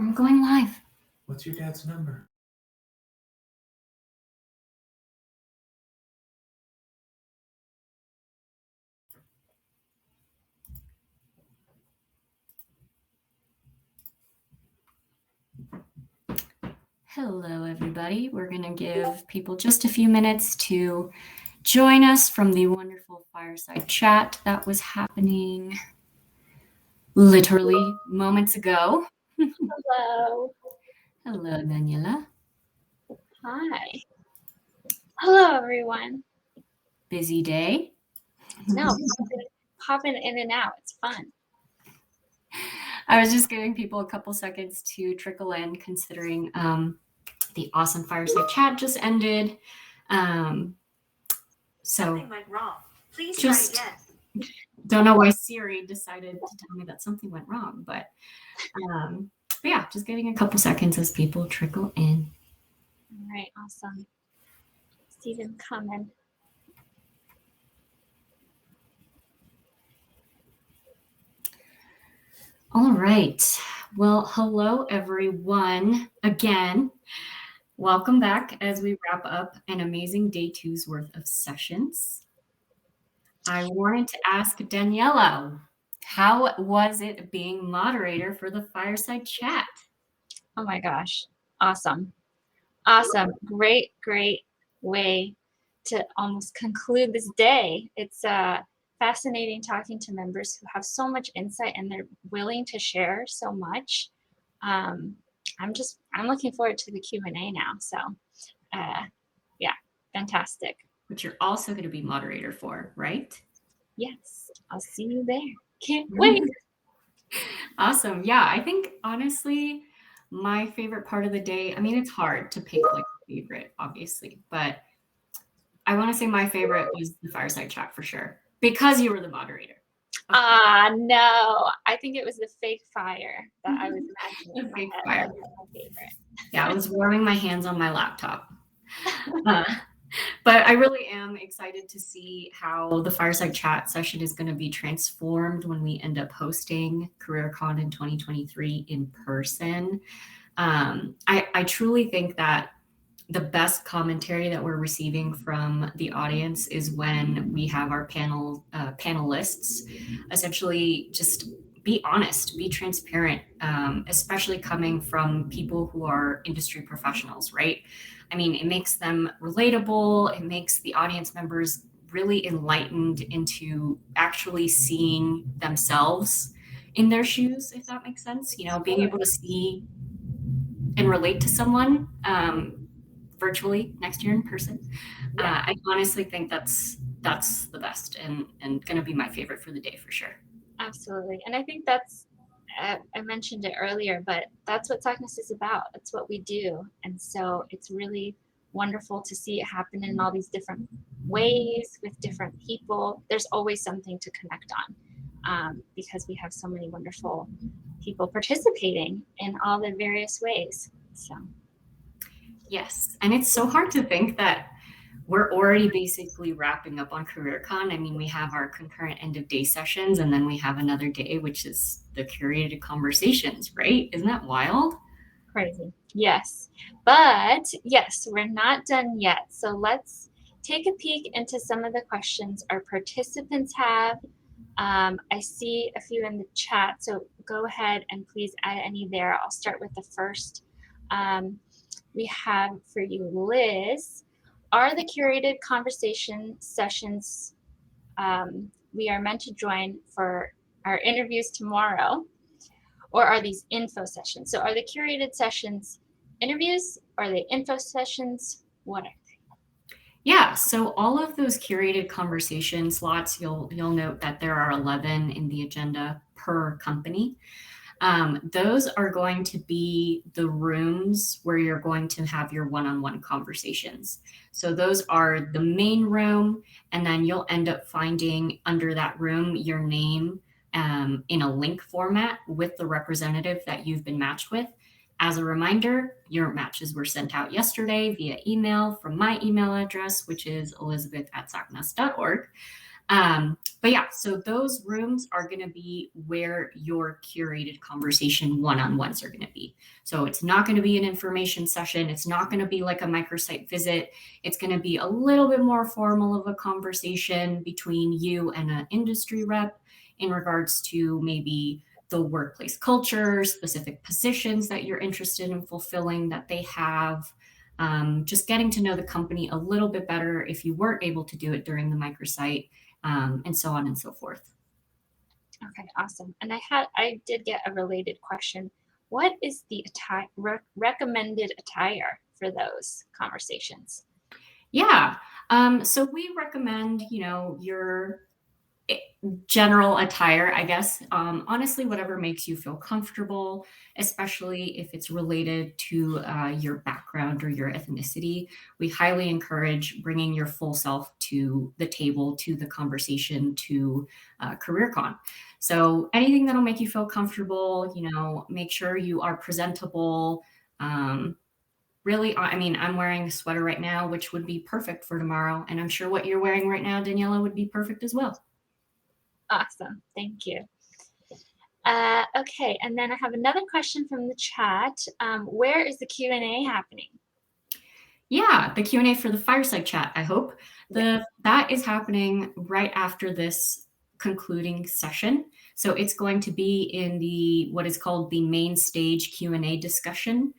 I'm going live. What's your dad's number? Hello, everybody. We're going to give people just a few minutes to join us from the wonderful fireside chat that was happening literally moments ago. Hello. Hello, Daniela. Hi. Hello, everyone. Busy day? No, popping in and out. It's fun. I was just giving people a couple seconds to trickle in, considering the awesome fireside chat just ended. Something went wrong. Please just try again. Don't know why Siri decided to tell me that something went wrong, but yeah, just getting a couple seconds as people trickle in. All right, awesome. See them coming. All right. Well, hello, everyone. Again, welcome back as we wrap up an amazing day two's worth of sessions. I wanted to ask Daniela, how was it being moderator for the fireside chat? Oh my gosh. Awesome. Awesome. Great way to almost conclude this day. It's fascinating talking to members who have so much insight and they're willing to share so much. I'm looking forward to the Q&A now. So yeah, fantastic. Which you're also going to be moderator for, right? Yes, I'll see you there. Can't wait. Awesome. Yeah, I think honestly, my favorite part of the day, I mean, it's hard to pick like a favorite, obviously, but I want to say my favorite was the fireside chat for sure, because you were the moderator. No, I think it was the fake fire that I was imagining. The fake fire. That was my favorite. Yeah, I was warming my hands on my laptop. But I really am excited to see how the fireside chat session is going to be transformed when we end up hosting CareerCon in 2023 in person. I truly think that the best commentary that we're receiving from the audience is when we have our panelists essentially just be honest, be transparent, especially coming from people who are industry professionals, right? I mean, it makes them relatable. It makes the audience members really enlightened into actually seeing themselves in their shoes, if that makes sense. You know, being able to see and relate to someone virtually next year in person. Yeah. I honestly think that's the best and going to be my favorite for the day for sure. Absolutely. And I think that's, I mentioned it earlier, but that's what Sockness is about. That's what we do. And so it's really wonderful to see it happen in all these different ways with different people. There's always something to connect on because we have so many wonderful people participating in all the various ways. So. Yes. And it's so hard to think that we're already basically wrapping up on CareerCon. I mean, we have our concurrent end of day sessions, and then we have another day, which is the curated conversations, right? Isn't that wild? Crazy. Yes. But yes, we're not done yet. So let's take a peek into some of the questions our participants have. I see a few in the chat, so go ahead and please add any there. I'll start with the first. We have for you, Liz. Are the curated conversation sessions we are meant to join for our interviews tomorrow, or are these info sessions? So are the curated sessions interviews? Are they info sessions? What are they? Yeah, so all of those curated conversation slots, you'll note that there are 11 in the agenda per company. Those are going to be the rooms where you're going to have your one-on-one conversations. So those are the main room, and then you'll end up finding under that room your name in a link format with the representative that you've been matched with. As a reminder, your matches were sent out yesterday via email from my email address, which is elizabeth@sacnas.org. But yeah, so those rooms are going to be where your curated conversation one-on-ones are going to be. So it's not going to be an information session. It's not going to be like a microsite visit. It's going to be a little bit more formal of a conversation between you and an industry rep in regards to maybe the workplace culture, specific positions that you're interested in fulfilling that they have. Just getting to know the company a little bit better if you weren't able to do it during the microsite, and so on and so forth. Okay, awesome. And I did get a related question. What is the recommended attire for those conversations? Yeah. So we recommend, your general attire, I guess. Honestly, whatever makes you feel comfortable, especially if it's related to your background or your ethnicity. We highly encourage bringing your full self to the table, to the conversation, to CareerCon. So anything that'll make you feel comfortable, make sure you are presentable. Really, I mean, I'm wearing a sweater right now, which would be perfect for tomorrow. And I'm sure what you're wearing right now, Daniela, would be perfect as well. Awesome. Thank you. Okay, and then I have another question from the chat. Where is the Q&A happening? Yeah, the Q&A for the fireside chat, I hope. That is happening right after this concluding session. So it's going to be in what is called the main stage Q&A discussion.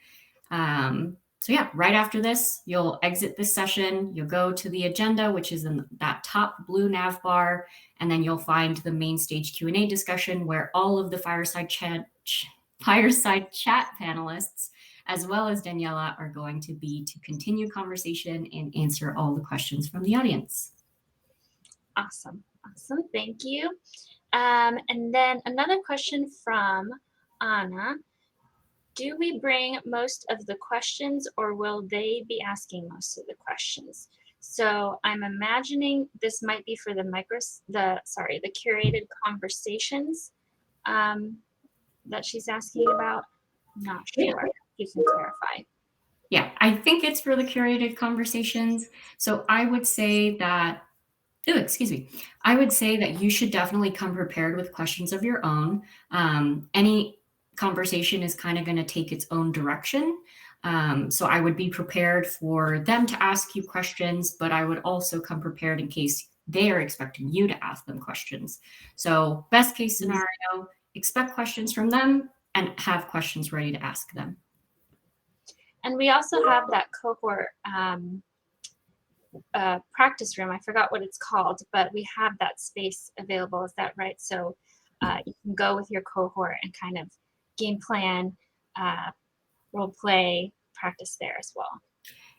So yeah, right after this, you'll exit this session, you'll go to the agenda, which is in that top blue nav bar, and then you'll find the main stage Q&A discussion where all of the fireside chat panelists, as well as Daniela, are going to be to continue conversation and answer all the questions from the audience. Awesome. Thank you. And then another question from Anna. Do we bring most of the questions, or will they be asking most of the questions? So I'm imagining this might be for the curated conversations that she's asking about. I'm not sure. You can clarify. Yeah, I think it's for the curated conversations. So I would say that, I would say that you should definitely come prepared with questions of your own. Any conversation is kind of going to take its own direction. So I would be prepared for them to ask you questions, but I would also come prepared in case they are expecting you to ask them questions. So best case scenario, expect questions from them and have questions ready to ask them. And we also have that cohort practice room. I forgot what it's called, but we have that space available. Is that right? So you can go with your cohort and kind of game plan, role play, practice there as well.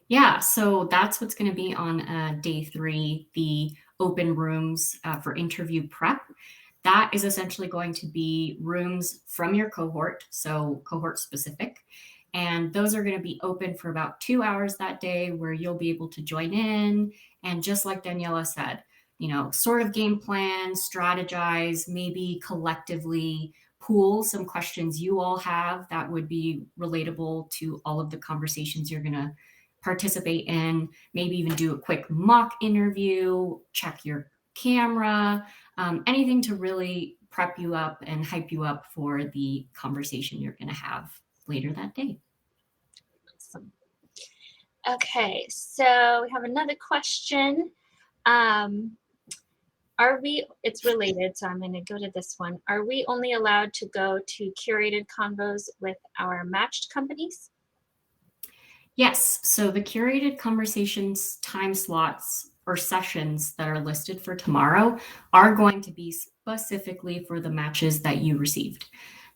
Yeah, so that's what's going to be on day 3, the open rooms for interview prep. That is essentially going to be rooms from your cohort, so cohort specific. And those are going to be open for about 2 hours that day where you'll be able to join in. And just like Daniela said, sort of game plan, strategize, maybe collectively pool some questions you all have that would be relatable to all of the conversations you're going to participate in. Maybe even do a quick mock interview, check your camera, anything to really prep you up and hype you up for the conversation you're going to have later that day. Awesome. Okay, so we have another question. It's related, so I'm going to go to this one. Are we only allowed to go to curated convos with our matched companies? Yes, so the curated conversations time slots or sessions that are listed for tomorrow are going to be specifically for the matches that you received.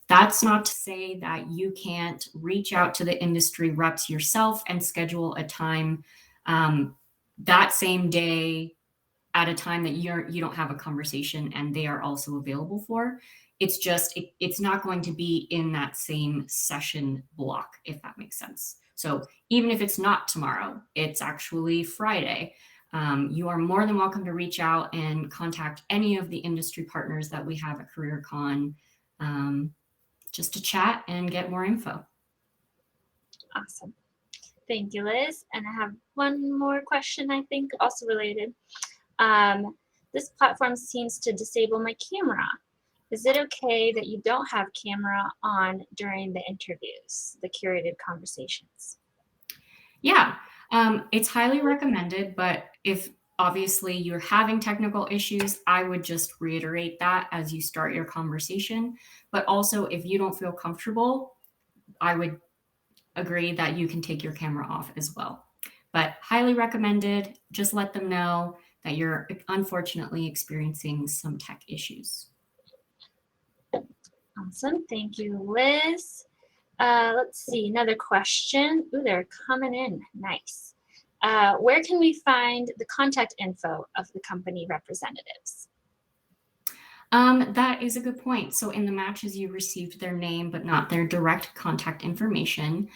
That's not to say that you can't reach out to the industry reps yourself and schedule a time that same day at a time that you don't have a conversation and they are also available for. It's just, it's not going to be in that same session block, if that makes sense. So even if it's not tomorrow, it's actually Friday. You are more than welcome to reach out and contact any of the industry partners that we have at CareerCon just to chat and get more info. Awesome. Thank you, Liz. And I have one more question, I think, also related. this platform seems to disable my camera. Is it okay that you don't have camera on during the interviews, the curated conversations? Yeah, it's highly recommended, but if obviously you're having technical issues, I would just reiterate that as you start your conversation. But also, if you don't feel comfortable, I would agree that you can take your camera off as well. But highly recommended, just let them know that you're unfortunately experiencing some tech issues. Awesome, thank you, Liz. Let's see, another question. Ooh, they're coming in, nice. Where can we find the contact info of the company representatives? That is a good point. So in the matches, you received their name, but not their direct contact information.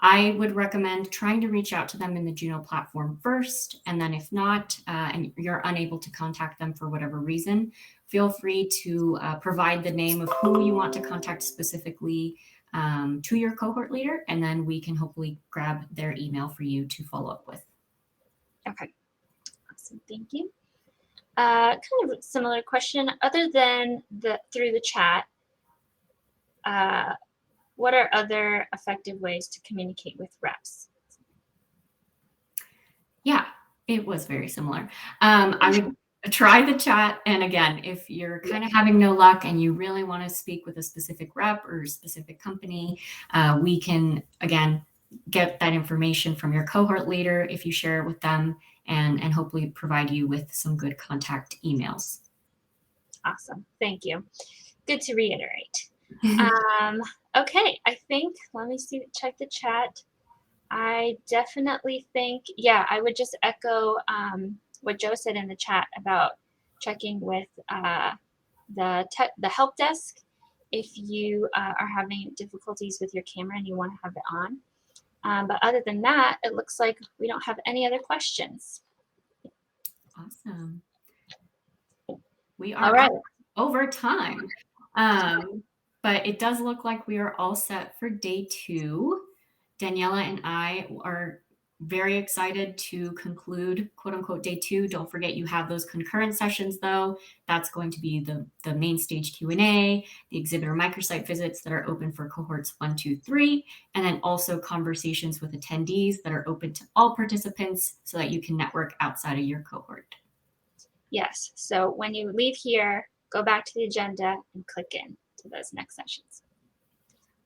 I would recommend trying to reach out to them in the Juno platform first. And then if not, and you're unable to contact them for whatever reason, feel free to provide the name of who you want to contact specifically to your cohort leader. And then we can hopefully grab their email for you to follow up with. Okay, awesome, thank you. Kind of a similar question, other than through the chat, what are other effective ways to communicate with reps? Yeah, it was very similar. I would try the chat. And again, if you're kind of having no luck and you really want to speak with a specific rep or a specific company, we can, again, get that information from your cohort leader if you share it with them and hopefully provide you with some good contact emails. Awesome, thank you. Good to reiterate. Okay, I think, let me see, check the chat. I definitely think, yeah, I would just echo what Joe said in the chat about checking with the help desk if you are having difficulties with your camera and you want to have it on. But other than that, it looks like we don't have any other questions. Awesome. We are All right. over time. But it does look like we are all set for day 2. Daniela and I are very excited to conclude quote unquote day 2. Don't forget you have those concurrent sessions though. That's going to be the main stage Q&A, the exhibitor microsite visits that are open for cohorts 1, 2, 3, and then also conversations with attendees that are open to all participants so that you can network outside of your cohort. Yes, so when you leave here, go back to the agenda and click in to those next sessions.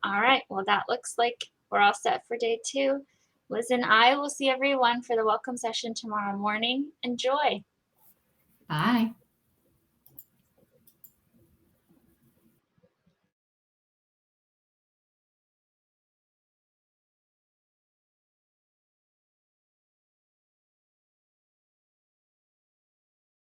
All right, well, that looks like we're all set for day 2. Liz and I will see everyone for the welcome session tomorrow morning. Enjoy. Bye.